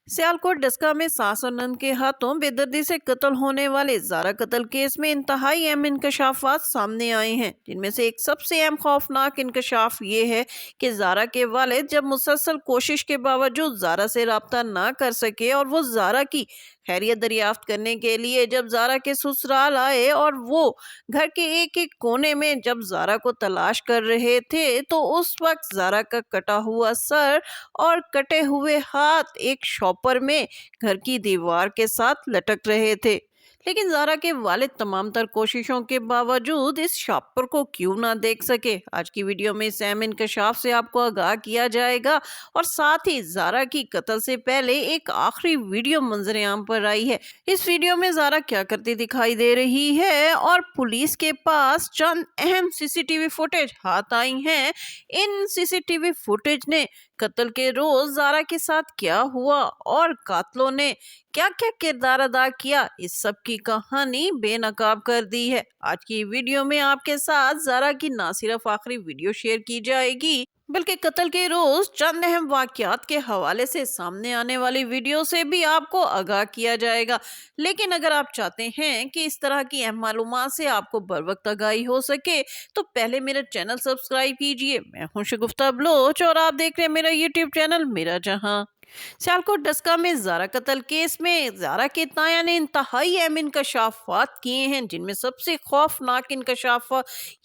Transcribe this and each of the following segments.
सियालकोट डस्का में सास और नंद के हाथों बेदर्दी से कत्ल होने वाले जारा कत्ल केस में इंतहाई अहम इंकशाफात सामने आए हैं, जिनमें से एक सबसे अहम खौफनाक इंकशाफ ये है कि जारा के वालिद जब मुसलसल कोशिश के बावजूद जारा से राब्ता ना कर सके और वो जारा की खैरियत दरियाफ्त करने के लिए जब जारा के ससुराल आए और वो घर के एक एक कोने में जब जारा को तलाश कर रहे थे, तो उस वक्त जारा का कटा हुआ सर और कटे हुए हाथ एक शॉपर में घर की दीवार के साथ लटक रहे थे। लेकिन जारा के वालिद तमाम तर कोशिशों के बावजूद इस शॉपर को क्यों ना देख सके। आज की वीडियो में इस अहम इंकशाफ से आपको आगाह किया जाएगा और साथ ही जारा की कत्ल से पहले एक आखिरी वीडियो मंजर आम पर आई है। इस वीडियो में जारा क्या करती दिखाई दे रही है और पुलिस के पास चंद अहम सीसीटीवी फुटेज हाथ आई हैं। इन सीसीटीवी फुटेज ने कत्ल के रोज जारा के साथ क्या हुआ और कातलों ने क्या क्या किरदार अदा किया, इस सब की कहानी बेनकाब कर दी है। आज की वीडियो में आपके साथ जारा की ना सिर्फ आखिरी वीडियो शेयर की जाएगी, बल्कि कत्ल के रोज चंद अहम वाकयात के हवाले से सामने आने वाली वीडियो से भी आपको आगाह किया जाएगा। लेकिन अगर आप चाहते हैं कि इस तरह की अहम मालूमात से आपको बर वक्त आगाही हो सके, तो पहले मेरा चैनल सब्सक्राइब कीजिए। मैं हूं शगुफ्ता बलोच और आप देख रहे हैं मेरा यूट्यूब चैनल मेरा जहां। सियालकोट डस्का में जारा कत्ल केस में जारा के ताया ने इंतहाई अहम इंकशाफात किए हैं, जिनमें सबसे खौफनाक इंकशाफ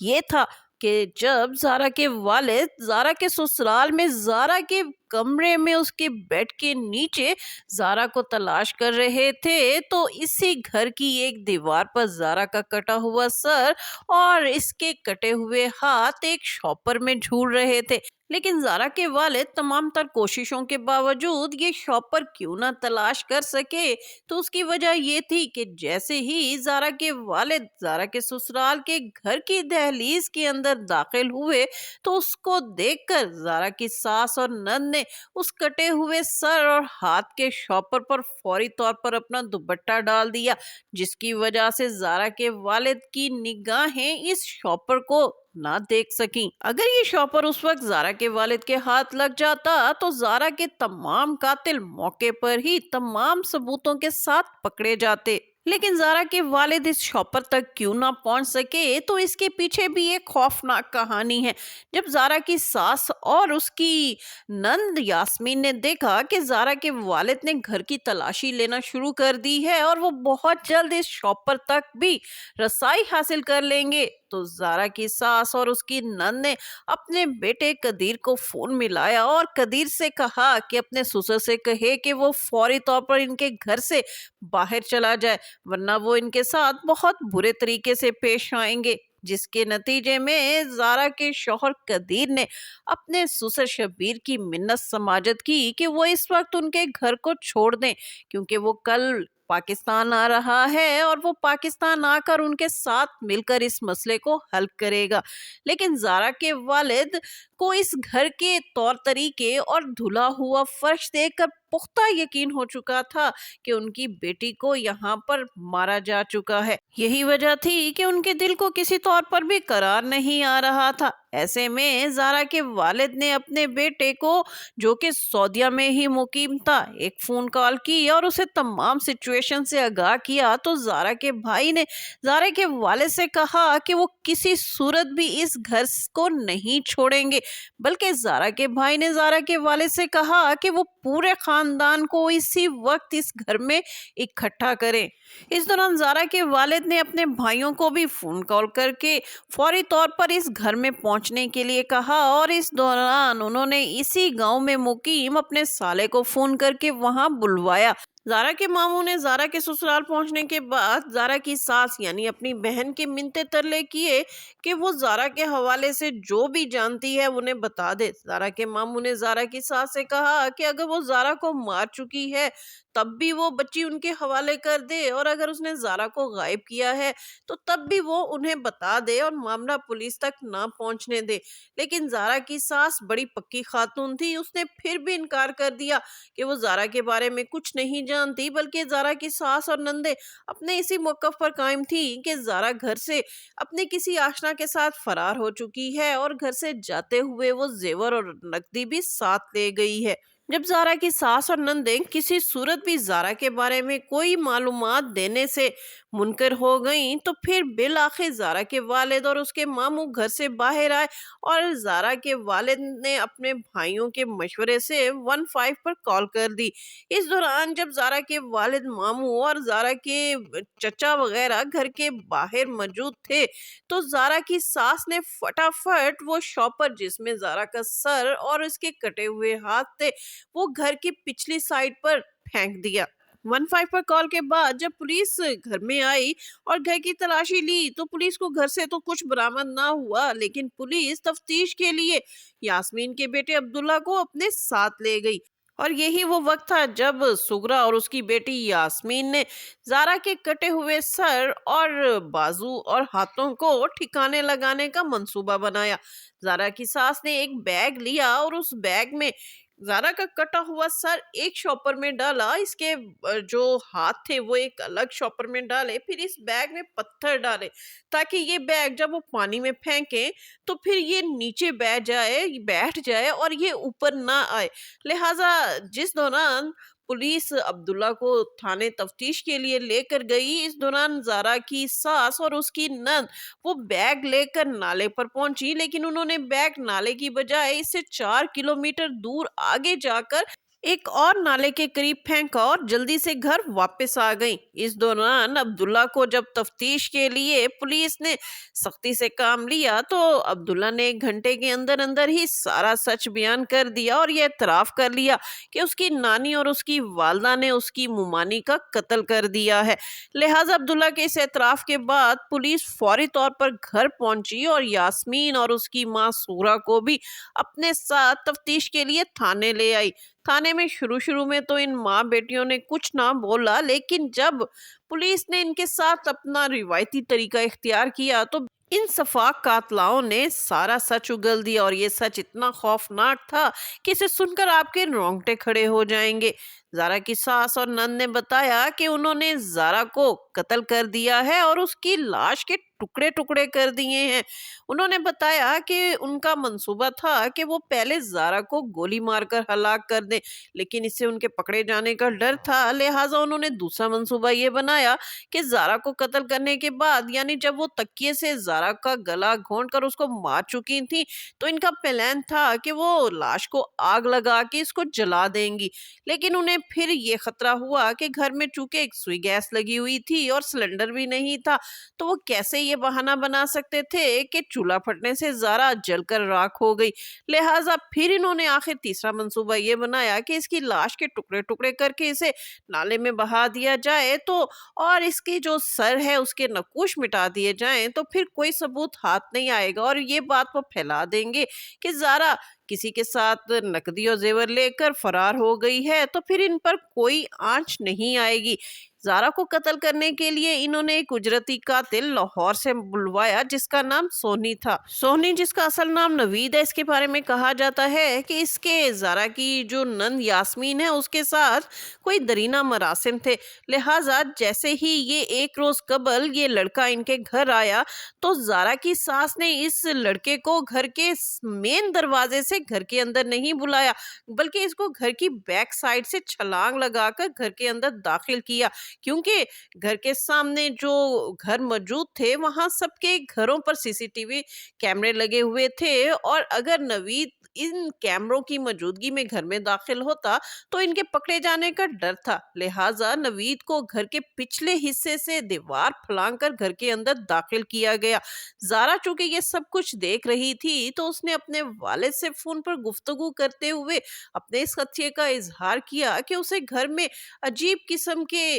ये था कि जब जारा के वालिद जारा के ससुराल में जारा के कमरे में उसके बेड के नीचे जारा को तलाश कर रहे थे, तो इसी घर की एक दीवार पर जारा का कटा हुआ सर और इसके कटे हुए हाथ एक शॉपर में झूल रहे थे। लेकिन जारा के वालिद तमाम तर कोशिशों के बावजूद ये शॉपर क्यों ना तलाश कर सके, तो उसकी वजह ये थी कि जैसे ही जारा के वालिद जारा के ससुराल के घर की दहलीज के अंदर दाखिल हुए, तो उसको देखकर जारा की सास और नंद ने उस कटे हुए सर और हाथ के शॉपर पर फौरी तौर पर अपना दुपट्टा डाल दिया, जिसकी वजह से जारा के वालिद की निगाहें इस शॉपर को ना देख सकी। अगर ये शॉपर उस वक्त जारा के वालिद के हाथ लग जाता, तो जारा के तमाम कातिल मौके पर ही तमाम सबूतों के साथ पकड़े जाते। लेकिन जारा के वालिद इस शॉपर तक क्यों ना पहुंच सके, तो इसके पीछे भी एक खौफनाक कहानी है। जब जारा की सास और उसकी नंद यास्मीन ने देखा कि जारा के वालिद ने घर की तलाशी लेना शुरू कर दी है और वो बहुत जल्द इस शॉपर तक भी रसाई हासिल कर लेंगे, तो जारा की सास और उसकी नंद ने अपने बेटे कदीर को फोन मिलाया और कदीर से कहा कि अपने ससुर से कहे कि वो फौरी तौर पर इनके घर से बाहर चला जाए, वरना वो इनके साथ बहुत बुरे तरीके से पेश आएंगे। जिसके नतीजे में जारा के शौहर कदीर ने अपने ससुर शबीर की मिन्नत समाजत की कि वो इस वक्त उनके घर को छोड़ दें, क्योंकि वो कल पाकिस्तान आ रहा है और वो पाकिस्तान आकर उनके साथ मिलकर इस मसले को हल करेगा। लेकिन जारा के वालिद को इस घर के तौर तरीके और धुला हुआ फर्श देखकर पुख्ता यकीन हो चुका था कि उनकी बेटी को यहाँ पर मारा जा चुका है। यही वजह थी कि उनके दिल को किसी तौर पर भी करार नहीं आ रहा था। ऐसे में जारा के वालिद ने अपने बेटे को, जो कि सऊदीया में ही मुकीम था, एक फोन कॉल की और उसे तमाम सिचुएशन से आगाह किया। तो जारा के भाई ने जारा के वालिद से कहा कि वो किसी सूरत भी इस घर को नहीं छोड़ेंगे, बल्कि जारा के भाई ने जारा के वालिद से कहा कि वो पूरे खानदान को इसी वक्त इस घर में इकट्ठा करें। इस दौरान जारा के वालिद ने अपने भाइयों को भी फोन कॉल करके फौरी तौर पर इस घर में पहुंचने के लिए कहा और इस दौरान उन्होंने इसी गांव में मुकीम अपने साले को फोन करके वहां बुलवाया। जारा के मामू ने जारा के ससुराल पहुंचने के बाद जारा की सास यानी अपनी बहन के मिन्नते तरले किए कि वो जारा के हवाले से जो भी जानती है उन्हें बता दे। जारा के मामू ने जारा की सास से कहा कि अगर वो जारा को मार चुकी है तब भी वो बच्ची उनके हवाले कर दे, और अगर उसने जारा को गायब किया है तो तब भी वो उन्हें बता दे और मामला पुलिस तक ना पहुंचने दे। लेकिन जारा की सास बड़ी पक्की खातून थी, उसने फिर भी इनकार कर दिया कि वो जारा के बारे में कुछ नहीं जानती, बल्कि जारा की सास और नंदे अपने इसी मौकफ पर कायम थी कि जारा घर से अपने किसी आशना के साथ फरार हो चुकी है और घर से जाते हुए वो जेवर और नकदी भी साथ ले गई है। जब ज़ारा की सास और नंदें किसी सूरत भी ज़ारा के बारे में कोई मालूमात देने से मुनकर हो गईं, तो फिर बिल आखिर ज़ारा के वालिद और उसके मामू घर से बाहर आए और ज़ारा के वालिद ने अपने भाइयों के मशवरे से 15 पर कॉल कर दी। इस दौरान जब ज़ारा के वालिद, मामू और ज़ारा के चचा वगैरह घर के बाहर मौजूद थे, तो ज़ारा की सास ने फटाफट वो शॉपर जिसमें ज़ारा का सर और उसके कटे हुए हाथ थे, वो घर की पिछली साइड पर फेंक दिया। 15 पर कॉल के बाद जब पुलिस घर में आई और घर की तलाशी ली, तो पुलिस को घर से तो कुछ बरामद ना हुआ, लेकिन पुलिस तफ्तीश के लिए यास्मीन के बेटे अब्दुल्ला को अपने साथ ले गई। और यही वो वक्त था जब सुगरा और उसकी बेटी यास्मीन ने ज़ारा के कटे हुए सर और बाजू और हाथों को ठिकाने लगाने का मंसूबा बनाया। ज़ारा की सास ने एक बैग लिया और उस बैग में ज़ारा का कटा हुआ सर एक शॉपर में डाला, इसके जो हाथ थे वो एक अलग शॉपर में डाले, फिर इस बैग में पत्थर डाले ताकि ये बैग जब वो पानी में फेंके तो फिर ये नीचे बैठ जाए और ये ऊपर ना आए। लिहाजा जिस दौरान पुलिस अब्दुल्ला को थाने तफ्तीश के लिए लेकर गई, इस दौरान ज़ारा की सास और उसकी नंद वो बैग लेकर नाले पर पहुंची, लेकिन उन्होंने बैग नाले की बजाय इससे 4 किलोमीटर दूर आगे जाकर एक और नाले के करीब फेंका और जल्दी से घर वापस आ गई। इस दौरान अब्दुल्ला को जब तफ्तीश के लिए पुलिस ने सख्ती से काम लिया, तो अब्दुल्ला ने 1 घंटे के अंदर अंदर ही सारा सच बयान कर दिया और यह एतराफ कर लिया कि उसकी नानी और उसकी वालदा ने उसकी मुमानी का कत्ल कर दिया है। लिहाजा अब्दुल्ला के इस एतराफ के बाद पुलिस फौरी तौर पर घर पहुंची और यास्मीन और उसकी मां सूरा को भी अपने साथ तफ्तीश के लिए थाने ले आई। थाने में शुरू शुरू में तो इन माँ बेटियों ने कुछ ना बोला, लेकिन जब पुलिस ने इनके साथ अपना रिवायती तरीका इख्तियार किया, तो इन सफाक कातलाओं ने सारा सच उगल दिया और ये सच इतना खौफनाक था कि इसे सुनकर आपके रोंगटे खड़े हो जाएंगे। ज़ारा की सास और नंद ने बताया कि उन्होंने ज़ारा को कत्ल कर दिया है और उसकी लाश के टुकड़े टुकड़े कर दिए हैं। उन्होंने बताया कि उनका मंसूबा था कि वो पहले ज़ारा को गोली मारकर हलाक कर दें, लेकिन इससे उनके पकड़े जाने का डर था। लिहाजा उन्होंने दूसरा मंसूबा ये बनाया कि ज़ारा को कत्ल करने के बाद, यानी जब वो तकिए से ज़ारा का गला घोंट कर उसको मार चुकी थी, तो इनका प्लान था कि वो लाश को आग लगा के इसको जला देंगी। लेकिन उन्हें फिर ये खतरा हुआ कि घर में चूंकि एक सुई गैस लगी हुई थी और सिलेंडर भी नहीं था, तो वो कैसे ये बहाना बना सकते थे कि चूल्हा फटने से ज़ारा जलकर राख हो गई। लिहाजा फिर इन्होंने आखिर तीसरा मंसूबा ये बनाया कि इसकी लाश के टुकड़े टुकड़े करके इसे नाले में बहा दिया जाए, तो और इसकी जो सर है उसके नकूश मिटा दिए जाएं, तो फिर कोई सबूत हाथ नहीं आएगा और ये बात वो फैला देंगे कि ज़ारा किसी के साथ नकदी और जेवर लेकर फरार हो गई है, तो फिर इन पर कोई आंच नहीं आएगी। ज़ारा को कत्ल करने के लिए इन्होंने एक उजरती कातिल लाहौर से बुलवाया जिसका नाम सोनी था। सोनी जिसका असल नाम नवीद है, इसके बारे में कहा जाता है कि इसके ज़ारा की जो नंद यास्मीन है उसके साथ कोई दरीना मरासिम थे। लिहाजा जैसे ही ये एक रोज़ कबल ये लड़का इनके घर आया, तो ज़ारा की सास ने इस लड़के को घर के मेन दरवाजे से घर के अंदर नहीं बुलाया, बल्कि इसको घर की बैक साइड से छलांग लगाकर घर के अंदर दाखिल किया, क्योंकि घर के सामने जो घर मौजूद थे वहां सबके घरों पर सीसीटीवी कैमरे लगे हुए थे और अगर नवीद इन कैमरों की मौजूदगी में घर में दाखिल होता तो इनके पकड़े जाने का डर था। लिहाजा नवीद को घर के पिछले हिस्से से दीवार फलांग घर के अंदर दाखिल किया गया। ज़ारा चूंकि ये सब कुछ देख रही थी, तो उसने अपने वालिद से फोन पर गुफ्तगू करते हुए अपने इस खदशे का इजहार किया कि उसे घर में अजीब किस्म के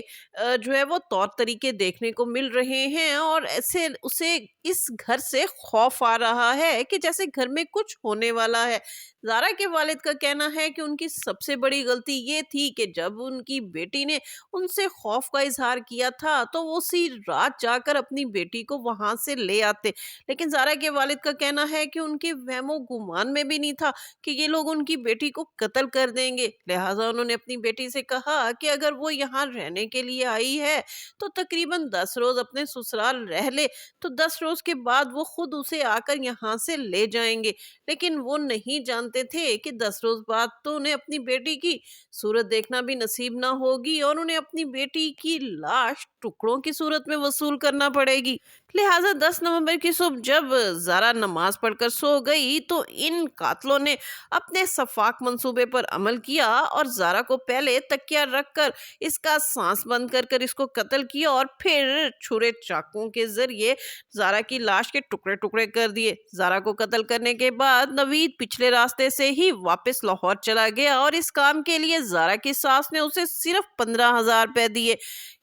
जो है वो तौर तरीके देखने को मिल रहे हैं और ऐसे उसे इस घर से खौफ आ रहा है कि जैसे घर में कुछ होने वाला है। ज़ारा के वालिद का कहना है कि उनकी सबसे बड़ी गलती ये थी कि जब उनकी बेटी ने उनसे खौफ का इजहार किया था, तो वो उसी रात जाकर अपनी बेटी को वहां से ले आते। लेकिन ज़ारा के वालिद का कहना है कि उनके वहमो गुमान में भी नहीं था कि ये लोग उनकी बेटी को कत्ल कर देंगे। लिहाजा उन्होंने अपनी बेटी से कहा कि अगर वो यहाँ रहने के लिए आई है तो तकरीबन 10 रोज अपने ससुराल रह ले, तो 10 रोज के बाद वो खुद उसे आकर यहाँ से ले जाएंगे। लेकिन वो नहीं जानती जानते थे कि 10 रोज बाद तो उन्हें अपनी बेटी की सूरत देखना भी नसीब ना होगी और उन्हें अपनी बेटी की लाश टुकड़ों की सूरत में वसूल करना पड़ेगी। लिहाजा 10 नवंबर की सुबह जब ज़ारा नमाज पढ़कर सो गई तो इन कातलों ने अपने सफाक मंसूबे पर अमल किया और ज़ारा को पहले तकिया रखकर इसका सांस बंद कर इसको कत्ल किया और फिर छुरे चाकुओं के जरिए ज़ारा की लाश के टुकड़े टुकड़े कर दिए। ज़ारा को कत्ल करने के बाद नवीद पिछले रास्ते से ही वापस लाहौर चला गया और इस काम के लिए ज़ारा की सास ने उसे सिर्फ 15,000 रुपए दिए।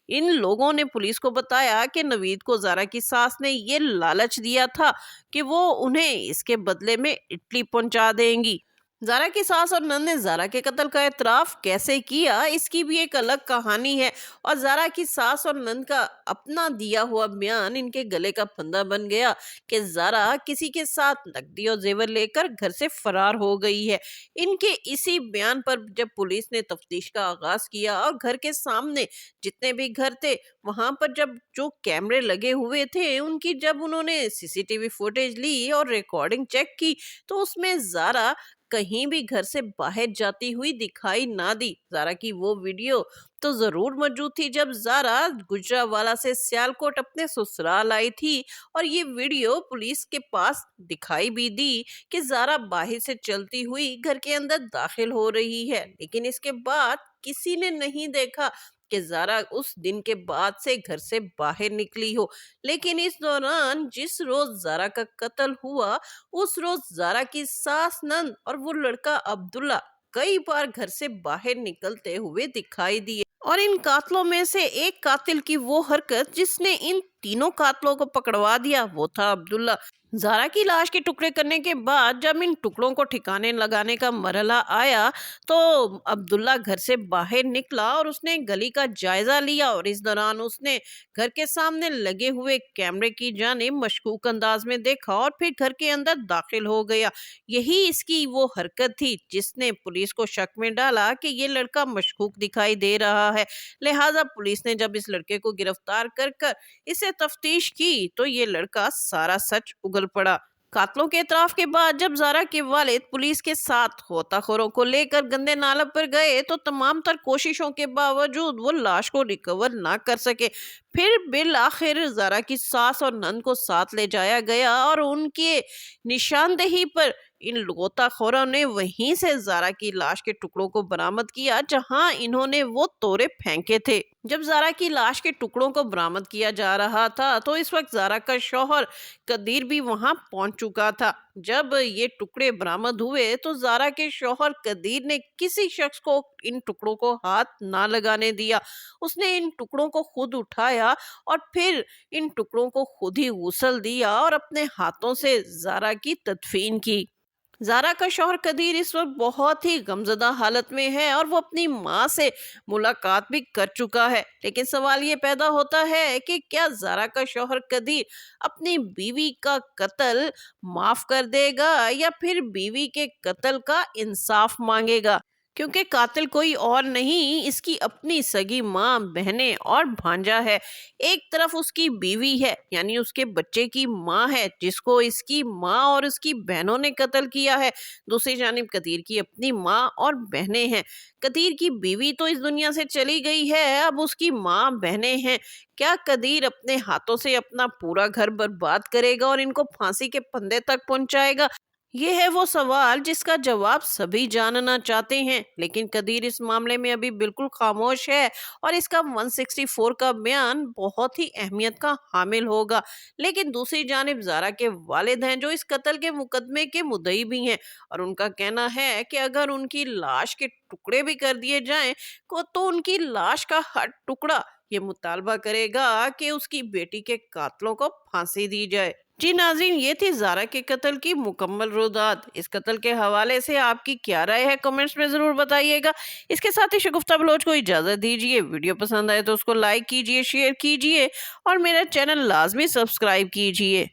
इन लोगों ने पुलिस को बताया कि नवीद को ज़ारा की सास ने ये लालच दिया था कि वो उन्हें इसके बदले में इटली पहुंचा देंगी। ज़ारा की सास और नंद ने ज़ारा के कत्ल का एतराफ़ कैसे किया इसकी भी एक अलग कहानी है और ज़ारा की सास और नंद का अपना दिया हुआ बयान इनके गले का फंदा बन गया कि ज़ारा किसी के साथ नकदी और जेवर लेकर घर से फरार हो गई है। इनके इसी बयान पर जब पुलिस ने तफ्तीश का आगाज किया और घर के सामने जितने भी घर थे वहां पर जब जो कैमरे लगे हुए थे उनकी जब उन्होंने सीसीटीवी फुटेज ली और रिकॉर्डिंग चेक की तो उसमें ज़ारा कहीं भी घर से बाहर जाती हुई दिखाई ना दी। ज़ारा की वो वीडियो तो जरूर मौजूद थी जब ज़ारा गुजरावाला से सियालकोट अपने ससुराल आई थी और ये वीडियो पुलिस के पास दिखाई भी दी कि ज़ारा बाहर से चलती हुई घर के अंदर दाखिल हो रही है, लेकिन इसके बाद किसी ने नहीं देखा कि ज़ारा उस दिन के बाद से घर से बाहर निकली हो। लेकिन इस दौरान जिस रोज ज़ारा का कत्ल हुआ उस रोज ज़ारा की सास नंद और वो लड़का अब्दुल्ला कई बार घर से बाहर निकलते हुए दिखाई दिए और इन कातलों में से एक कातिल की वो हरकत जिसने इन तीनों कातलों को पकड़वा दिया वो था अब्दुल्ला। ज़ारा की लाश के टुकड़े करने के बाद जब इन टुकड़ों को ठिकाने लगाने का मरहला आया तो अब्दुल्ला घर से बाहर निकला और उसने गली का जायजा लिया और इस दौरान उसने घर के सामने लगे हुए कैमरे की जानिब मशकूक अंदाज में देखा और फिर घर के अंदर दाखिल हो गया। यही इसकी वो हरकत थी जिसने पुलिस को शक में डाला कि ये लड़का मशकूक दिखाई दे रहा है। लिहाजा पुलिस ने जब इस लड़के को गिरफ्तार कर इसे तफ्तीश की तो ये लड़का सारा सच उगल पड़ा। कातलों के इतराफ के बाद जब ज़ारा के वालिद पुलिस के साथ गोताखोरों को लेकर गंदे नाले पर गए तो तमाम तर कोशिशों के बावजूद वो लाश को रिकवर ना कर सके। फिर बिल आखिर ज़ारा की सास और नंद को साथ ले जाया गया और उनके निशानदेही पर इन गोताखोरों ने वहीं से ज़ारा की लाश के टुकड़ों को बरामद किया जहां इन्होंने वो तोड़े फेंके थे। जब ज़ारा की लाश के टुकड़ों को बरामद किया जा रहा था तो इस वक्त ज़ारा का शौहर कदीर भी वहां पहुंच चुका था। जब ये टुकड़े बरामद हुए तो ज़ारा के शौहर कदीर ने किसी शख्स को इन टुकड़ों को हाथ ना लगाने दिया। उसने इन टुकड़ों को खुद उठाया और फिर इन टुकड़ों को खुद ही गुस्ल दिया और अपने हाथों से ज़ारा की तदफीन की। ज़ारा का शौहर कदीर इस वक्त बहुत ही गमज़दा हालत में है और वो अपनी माँ से मुलाकात भी कर चुका है। लेकिन सवाल ये पैदा होता है कि क्या ज़ारा का शौहर कदीर अपनी बीवी का कत्ल माफ़ कर देगा या फिर बीवी के कत्ल का इंसाफ मांगेगा, क्योंकि कातिल कोई और नहीं इसकी अपनी सगी माँ, बहनें और भांजा है। एक तरफ उसकी बीवी है यानी उसके बच्चे की माँ है जिसको इसकी माँ और उसकी बहनों ने कत्ल किया है। दूसरी जानिब कदीर की अपनी माँ और बहनें हैं। कदीर की बीवी तो इस दुनिया से चली गई है, अब उसकी माँ बहनें हैं। क्या कदीर अपने हाथों से अपना पूरा घर बर्बाद करेगा और इनको फांसी के फंदे तक पहुंचाएगा? ये है वो सवाल जिसका जवाब सभी जानना चाहते हैं, लेकिन कदीर इस मामले में अभी बिल्कुल खामोश है और इसका 164 का बयान बहुत ही अहमियत का हामिल होगा। लेकिन दूसरी जानिब ज़ारा के वालिद हैं जो इस कत्ल के मुकदमे के मुद्दई भी हैं और उनका कहना है कि अगर उनकी लाश के टुकड़े भी कर दिए जाएं तो उनकी लाश का हर टुकड़ा ये मुतालबा करेगा कि उसकी बेटी के कातलों को फांसी दी जाए। जी नाज़रीन, ये थी ज़ारा के कत्ल की मुकम्मल रुदात। इस कत्ल के हवाले से आपकी क्या राय है कमेंट्स में ज़रूर बताइएगा। इसके साथ ही शगुफ्ता बलोच को इजाज़त दीजिए। वीडियो पसंद आए तो उसको लाइक कीजिए, शेयर कीजिए और मेरा चैनल लाजमी सब्सक्राइब कीजिए।